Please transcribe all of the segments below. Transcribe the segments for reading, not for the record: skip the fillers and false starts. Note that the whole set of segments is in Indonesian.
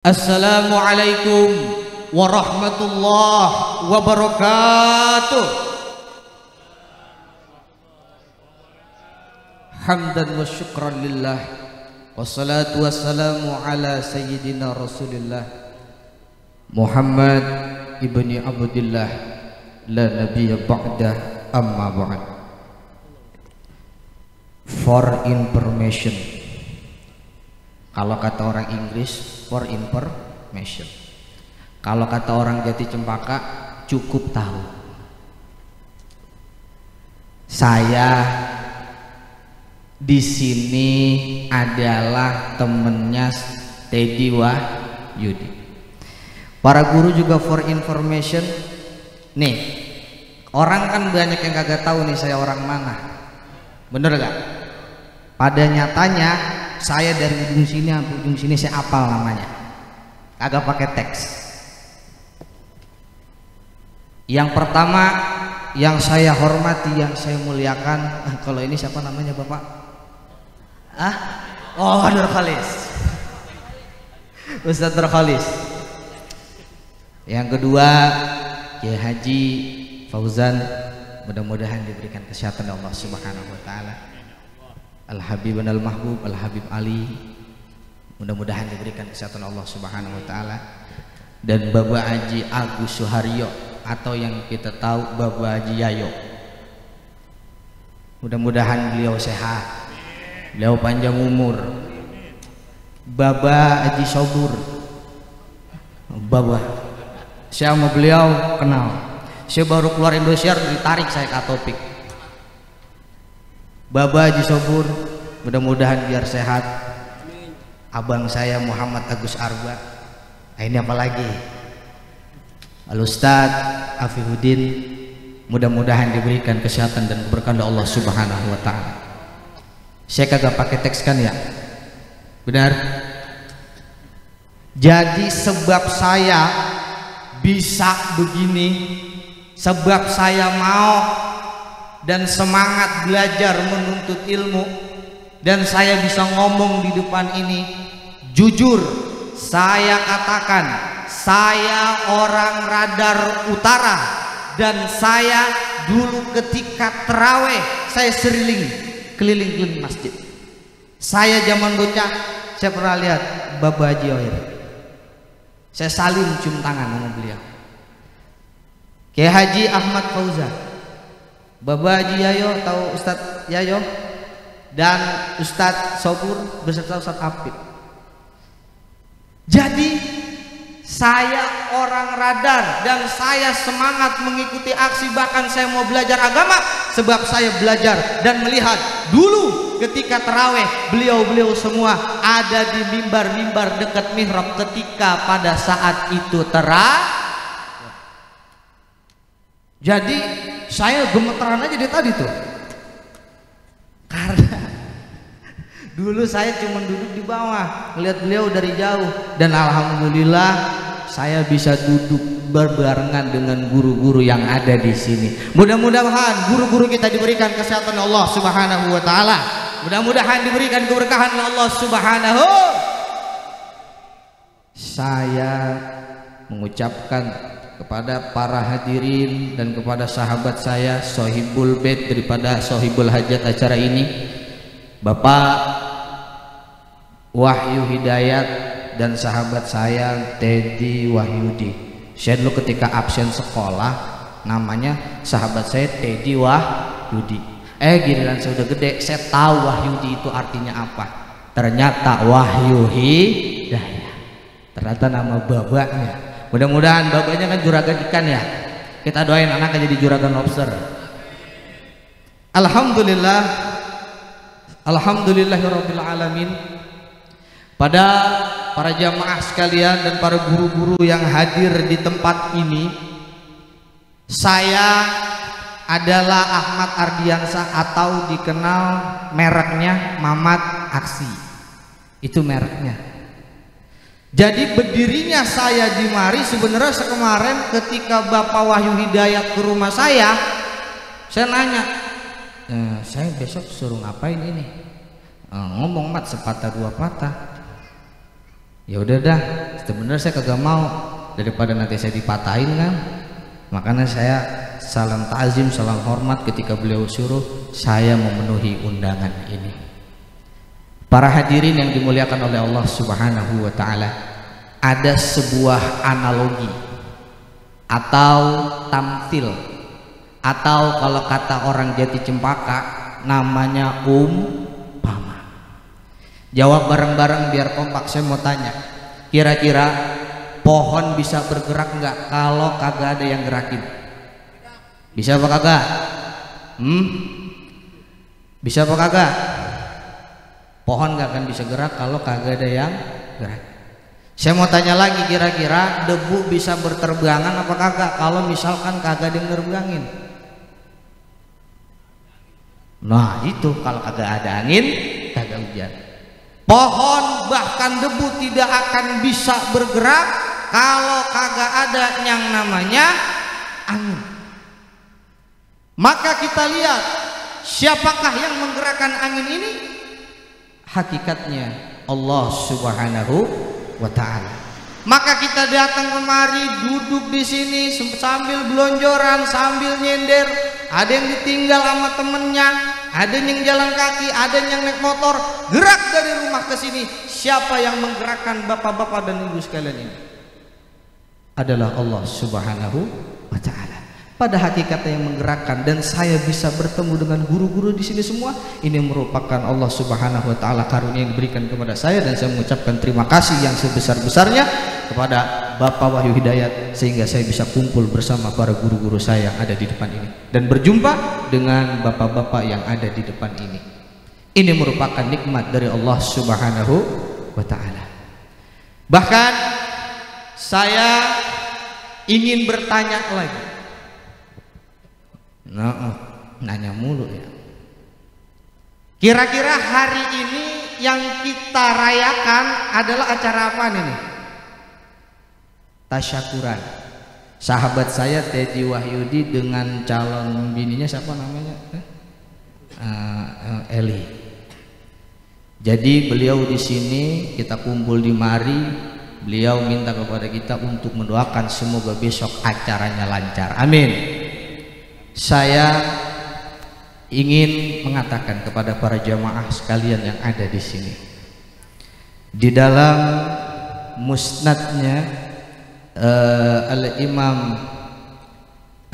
Assalamualaikum warahmatullahi wabarakatuh. Hamdan wa syukran lillah, wassalatu wassalamu ala sayyidina rasulillah Muhammad ibni Abdillah, la nabiyya ba'dah, amma ba'd. For information, kalau kata orang Inggris for information, kalau kata orang Jati Cempaka cukup tahu. Saya di sini adalah temennya Teddy Wahyudi. Para guru juga for information. Nih, orang kan banyak yang kagak tahu nih saya orang mana. Bener gak? Pada nyatanya saya dari ujung sini sampai ujung sini saya apal namanya, kagak pakai teks. Yang pertama yang saya hormati, yang saya muliakan, kalau ini siapa namanya Bapak? Oh, Nur Khalis, Ustadz Nur Khalis. Yang kedua Kiai Haji Fauzan, mudah-mudahan diberikan kesehatan Allah Subhanahu wa taala. Al-Habib Al-Mahbub Al-Habib Ali, mudah-mudahan diberikan kesehatan Allah Subhanahu wa taala. Dan Bapak Haji Agus Suharyo atau yang kita tahu Bapak Haji Yayo, mudah-mudahan beliau sehat, beliau panjang umur. Bapak Haji Sobur, Bapak saya sama beliau kenal, saya baru keluar Indosiar ditarik saya ke Atopik. Bapak Haji Sobur, mudah-mudahan biar sehat. Abang saya Muhammad Agus Arba, ini apa lagi? Al-Ustadz Afifuddin, mudah-mudahan diberikan kesehatan dan keberkahan Allah Subhanahu wa taala. Saya kagak pakai teks kan ya? Benar? Jadi sebab saya bisa begini, sebab saya mau dan semangat belajar menuntut ilmu, dan saya bisa ngomong di depan ini, jujur saya katakan saya orang Radar Utara, dan saya dulu ketika terawih saya keliling masjid. Saya zaman bocah saya pernah lihat Bapak Haji Oir, saya salim cium tangan sama beliau. Kiai Haji Ahmad Fauzan, Bapak Haji Yayo, tahu Ustadz Yayo, dan Ustadz Sobur beserta Ustadz Apip. Jadi saya orang Radar dan saya semangat mengikuti aksi, bahkan saya mau belajar agama sebab saya belajar dan melihat dulu ketika terawih beliau-beliau semua ada di mimbar-mimbar dekat mihrab ketika pada saat itu Jadi saya gemeteran aja dari tadi tuh, karena dulu saya cuma duduk di bawah ngeliat beliau dari jauh, dan alhamdulillah saya bisa duduk berbarengan dengan guru-guru yang ada di sini. Mudah-mudahan guru-guru kita diberikan kesehatan Allah Subhanahu wa taala, mudah-mudahan diberikan keberkahan Allah Subhanahu. Saya mengucapkan kepada para hadirin dan kepada sahabat saya Sohibul Bait daripada Sohibul Hajat acara ini, Bapak Wahyu Hidayat dan sahabat saya Teddy Wahyudi. Saya dulu ketika absen sekolah namanya sahabat saya Teddy Wahyudi. Giliran saya udah gede saya tahu Wahyudi itu artinya apa. Ternyata Wahyu Hidayat, ternyata nama bapaknya. Mudah-mudahan bapaknya kan juragan ikan ya, kita doain anaknya jadi juragan lobster. Alhamdulillah, alhamdulillahirabbil alamin. Pada para jamaah sekalian dan para guru-guru yang hadir di tempat ini, saya adalah Ahmad Ardiansah atau dikenal mereknya Mamat Aksi. Itu mereknya. Jadi berdirinya saya di mari sebenarnya kemarin ketika Bapak Wahyu Hidayat ke rumah saya nanya, saya besok suruh ngapain ini? Ngomong mat sepatah dua patah. Ya udah dah, Sebenarnya saya kagak mau, daripada nanti saya dipatahin kan. Makanya saya salam ta'zim, salam hormat ketika beliau suruh, saya memenuhi undangan ini. Para hadirin yang dimuliakan oleh Allah Subhanahu wa taala, ada sebuah analogi atau tamthil, atau kalau kata orang Jati Cempaka namanya umpama. Jawab bareng-bareng biar kompak. Saya mau tanya, kira-kira pohon bisa bergerak nggak kalau kagak ada yang gerakin? Bisa apa kagak? Bisa apa kagak? Pohon nggak akan bisa gerak kalau kagak ada yang gerak. Saya mau tanya lagi, kira-kira debu bisa berterbangan apa kagak kalau misalkan kagak ada yang nerbangin? Nah itu, kalau kagak ada angin kagak hujan. Pohon bahkan debu tidak akan bisa bergerak kalau kagak ada yang namanya angin. Maka kita lihat siapakah yang menggerakkan angin ini? Hakikatnya Allah Subhanahu wa ta'ala. Maka kita datang kemari, duduk di sini sambil belonjoran, sambil nyender. Ada yang ditinggal sama temennya, ada yang jalan kaki, ada yang naik motor, gerak dari rumah ke sini. Siapa yang menggerakkan bapak-bapak dan ibu sekalian ini? Adalah Allah Subhanahu wa ta'ala. Pada hakikatnya yang menggerakkan, dan saya bisa bertemu dengan guru-guru di sini semua, ini merupakan Allah Subhanahu wa taala karunia yang diberikan kepada saya, dan saya mengucapkan terima kasih yang sebesar-besarnya kepada Bapak Wahyu Hidayat sehingga saya bisa kumpul bersama para guru-guru saya yang ada di depan ini dan berjumpa dengan bapak-bapak yang ada di depan ini. Ini merupakan nikmat dari Allah Subhanahu wa taala. Bahkan saya ingin bertanya lagi. Nanya mulu ya. Kira-kira hari ini yang kita rayakan adalah acara apa ini? Tasyakuran. Sahabat saya Teji Wahyudi dengan calon bininya siapa namanya? Eli. Jadi beliau di sini, kita kumpul di mari. Beliau minta kepada kita untuk mendoakan semoga besok acaranya lancar. Amin. Saya ingin mengatakan kepada para jamaah sekalian yang ada di sini, di dalam musnadnya Al-Imam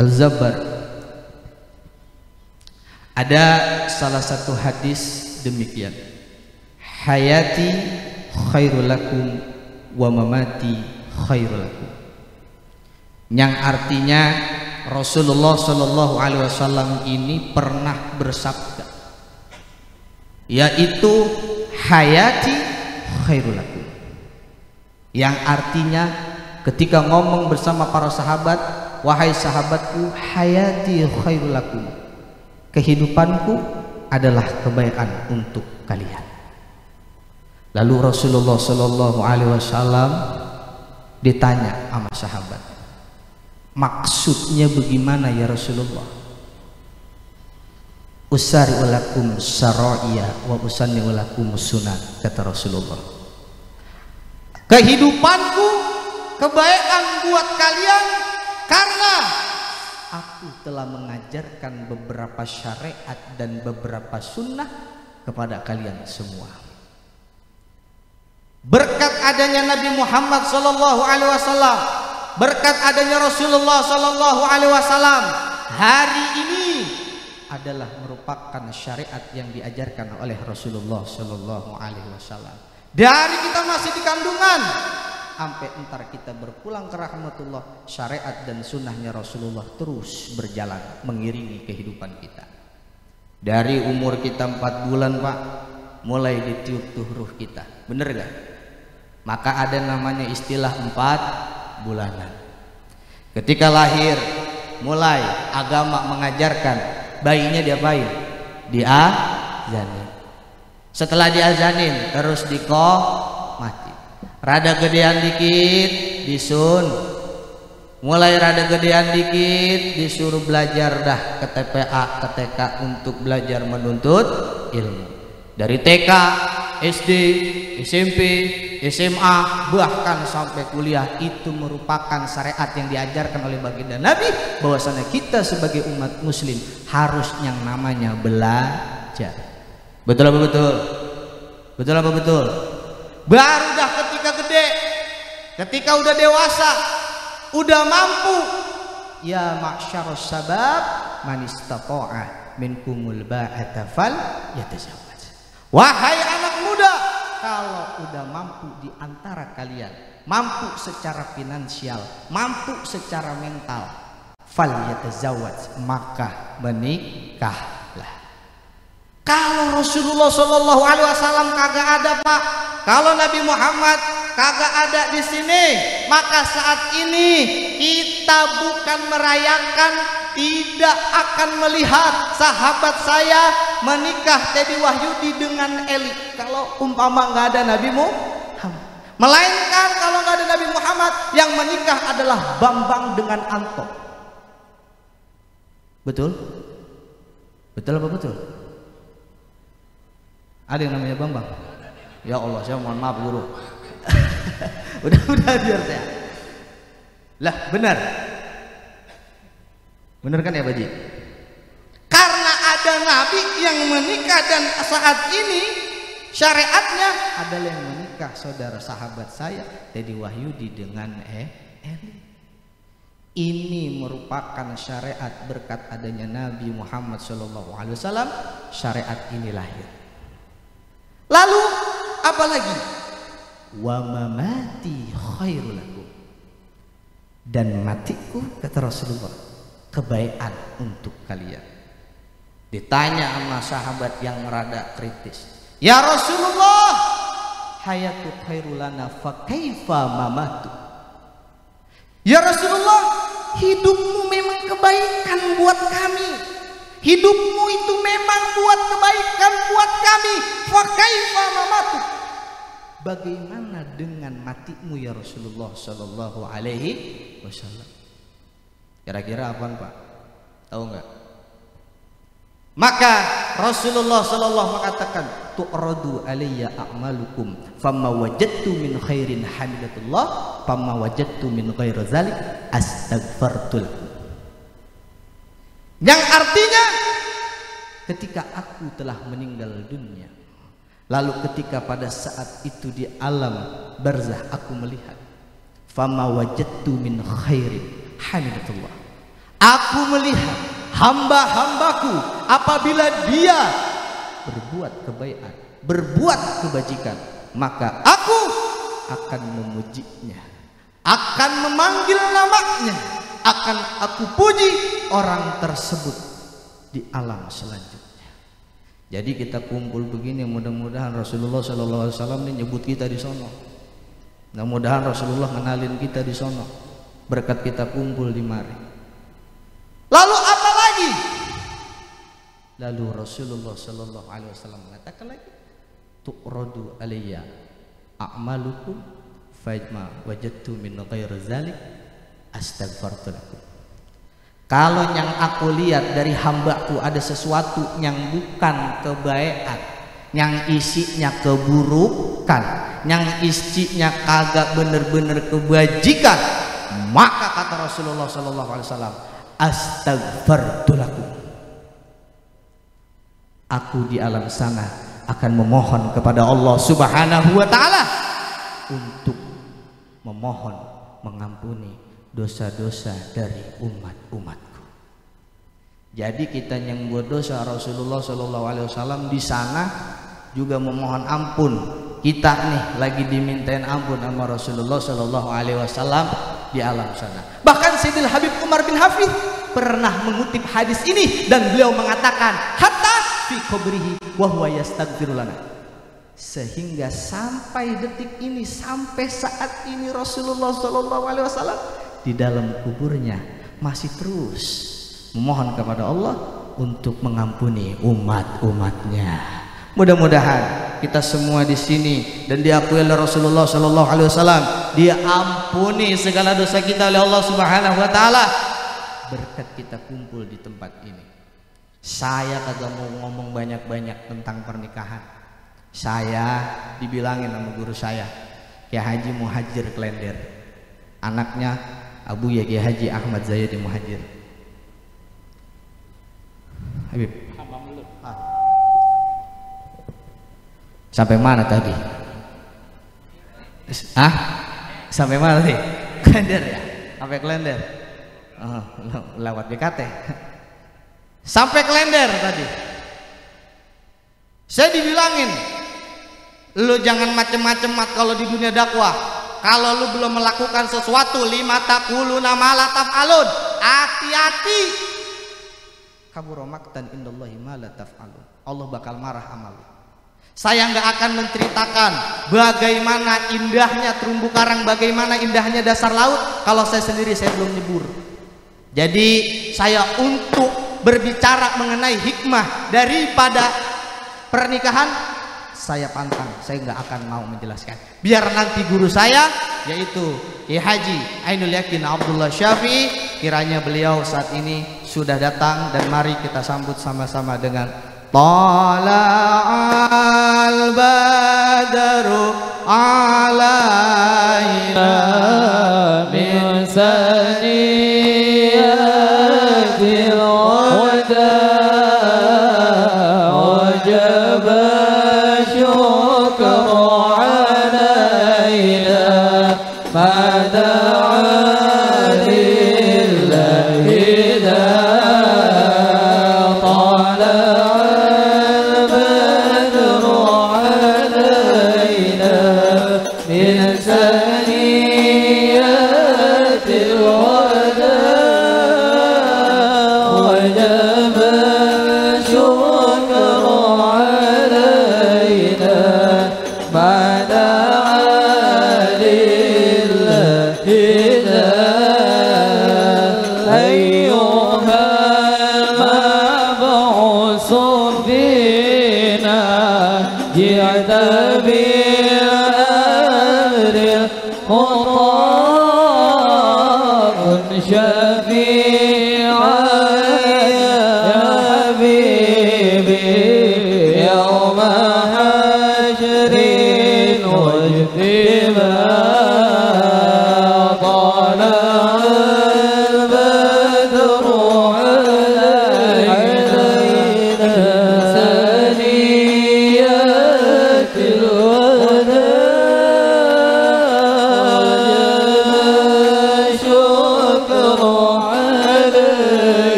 Al-Zabar ada salah satu hadis demikian, hayati khairul lakum wa mamati khairul lakum, yang artinya Rasulullah Shallallahu Alaihi Wasallam ini pernah bersabda, yaitu hayati khairul lakum, yang artinya ketika ngomong bersama para sahabat, wahai sahabatku, hayati khairul lakum, kehidupanku adalah kebaikan untuk kalian. Lalu Rasulullah Shallallahu Alaihi Wasallam ditanya sama sahabat, maksudnya bagaimana ya Rasulullah? Usari ulakum syara'iyah wa usanni ulakum sunan, kata Rasulullah. Kehidupanku kebaikan buat kalian karena aku telah mengajarkan beberapa syariat dan beberapa sunnah kepada kalian semua. Berkat adanya Nabi Muhammad sallallahu alaihi wasallam, berkat adanya Rasulullah Sallallahu Alaihi Wasallam, hari ini adalah merupakan syariat yang diajarkan oleh Rasulullah Sallallahu Alaihi Wasallam. Dari kita masih di kandungan sampai entar kita berpulang ke rahmatullah, syariat dan sunnahnya Rasulullah terus berjalan mengiringi kehidupan kita. Dari umur kita 4 bulan Pak, mulai ditiup tuh ruh kita, bener gak? Maka ada namanya istilah 4 bulanan. Ketika lahir, mulai agama mengajarkan bayinya diapain? Diazanin. Setelah diazanin terus mati. Rada gedean dikit disun. Mulai rada gedean dikit disuruh belajar dah ke TPA, ke TK untuk belajar menuntut ilmu. Dari TK SD, SMP, SMA, bahkan sampai kuliah, itu merupakan syariat yang diajarkan oleh baginda Nabi, bahwasanya kita sebagai umat muslim harus yang namanya belajar. Betul apa betul? Betul apa betul? Baru dah ketika gede, ketika udah dewasa, udah mampu, ya ma'syarus sabab man istata'a minkumul ba'ata fal yatazawwaj. Wahai anak muda, kalau udah mampu di antara kalian, mampu secara finansial, mampu secara mental, fal yatazawwaj, maka menikahlah. Kalau Rasulullah Shallallahu Alaihi Wasallam kagak ada, Pak, kalau Nabi Muhammad kagak ada di sini, maka saat ini kita bukan merayakan, tidak akan melihat sahabat saya menikah Teddy Wahyudi dengan Eli. Kalau umpama nggak ada Nabi Muhammad, melainkan kalau nggak ada Nabi Muhammad, yang menikah adalah Bambang dengan Anto. Betul? Betul apa betul? Ada yang namanya Bambang? Ya Allah, saya mohon maaf guru. Udah biar saya. Lah benar. Benar kan ya Baji? Karena ada Nabi yang menikah, dan saat ini syariatnya adalah yang menikah saudara sahabat saya Teddy Wahyudi dengan Eli. Ini merupakan syariat berkat adanya Nabi Muhammad SAW. Syariat ini lahir. Lalu apa lagi? Wa mamati khairul lakum, dan matiku, kata Rasulullah, kebaikan untuk kalian. Ditanya sama sahabat yang rada kritis, ya Rasulullah, hayatu khairul lana fa kaifa mamatu? Ya Rasulullah, hidupmu memang kebaikan buat kami, hidupmu itu memang buat kebaikan buat kami, fa kaifa mamatu? Bagaimana dengan matimu ya Rasulullah Sallallahu Alaihi Wasallam? Kira-kira apa Pak? Tahu nggak? Maka Rasulullah Sallallahu mengatakan, tu'radu alayya a'malukum, famma wajadtu min khairin hamidatullah, famma wajadtu min ghairi dzalik astaghfartu lakum. Yang artinya, ketika aku telah meninggal dunia, lalu ketika pada saat itu di alam barzah aku melihat, fama wajadtu min khairin hamidatullah, aku melihat hamba-hambaku apabila dia berbuat kebaikan, berbuat kebajikan, maka aku akan memujinya, akan memanggil namanya, akan aku puji orang tersebut di alam selanjutnya. Jadi kita kumpul begini, mudah-mudahan Rasulullah SAW ini nyebut kita di sono. Mudah-mudahan Rasulullah kenalin kita di sono, berkat kita kumpul di mari. Lalu apa lagi? Lalu Rasulullah SAW mengatakan lagi, tu'radu alayya a'malukum fa'idma wajadtu min ghairi dzalik astaghfartu lakum. Kalau yang aku lihat dari hambaku ada sesuatu yang bukan kebaikan, yang isinya keburukan, yang isinya kagak bener-bener kebajikan, maka kata Rasulullah SAW, astaghfartu lakum. Aku di alam sana akan memohon kepada Allah Subhanahu wa Ta'ala untuk memohon mengampuni dosa-dosa dari umat-umatku. Jadi kita yang buat dosa, Rasulullah SAW di sana juga memohon ampun. Kita nih lagi dimintain ampun sama Rasulullah SAW di alam sana. Bahkan Sayyidil Habib Umar bin Hafidh pernah mengutip hadis ini, dan beliau mengatakan, hatta fi qabrihi wa huwa yastaghfiru lana. Sehingga sampai detik ini, sampai saat ini Rasulullah SAW di dalam kuburnya masih terus memohon kepada Allah untuk mengampuni umat-umatnya. Mudah-mudahan kita semua di sini dan diakui oleh Rasulullah SAW, dia ampuni segala dosa kita oleh Allah Subhanahu wa Ta'ala berkat kita kumpul di tempat ini. Saya kagak mau ngomong banyak-banyak tentang pernikahan. Saya dibilangin sama guru saya, Kiai Haji Muhajir Klender, anaknya Abu ya Kiai Haji Ahmad Zayadi Muhajir. Habib, sampai mana tadi? Sampai mana tadi? Klender ya? Sampai Klender? Oh, lewat BKT. Sampai Klender tadi. Saya dibilangin, lu jangan macem-macem mat kalau di dunia dakwah. Kalau lu belum melakukan sesuatu, lima taquluna ma la taf'alun, hati-hati. Kabura maqtan indallahi ma la taf'alun. Allah bakal marah amal lu. Saya nggak akan menceritakan bagaimana indahnya terumbu karang, bagaimana indahnya dasar laut kalau saya sendiri saya belum nyebur. Jadi saya untuk berbicara mengenai hikmah daripada pernikahan, saya pantang, saya nggak akan mau menjelaskan. Biar nanti guru saya, yaitu Kiai Haji Ainul Yakin Abdullah Syafi'i, kiranya beliau saat ini sudah datang, dan mari kita sambut sama-sama dengan Tala'al badru alaina min saniyatil wada wajab syukru alaina fada'a lillahi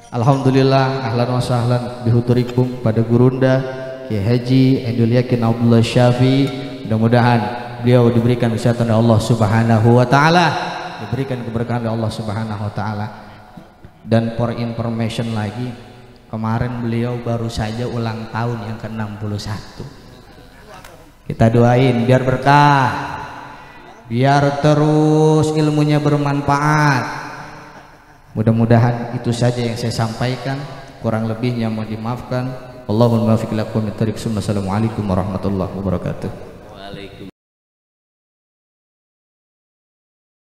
Alhamdulillah, ahlan wa sahlan bihudurikum pada gurunda Kiai Haji Ainul Yakin Abdullah Syafi'i. Mudah-mudahan beliau diberikan kesehatan oleh Allah Subhanahu wa taala, diberikan keberkahan oleh Allah Subhanahu wa taala. Dan for information lagi, kemarin beliau baru saja ulang tahun yang ke-61. Kita doain biar berkah, biar terus ilmunya bermanfaat. Mudah-mudahan itu saja yang saya sampaikan, kurang lebihnya mohon dimaafkan. Allahumma muwaffiq ila aqwamit thoriq. Assalamualaikum warahmatullahi wabarakatuh.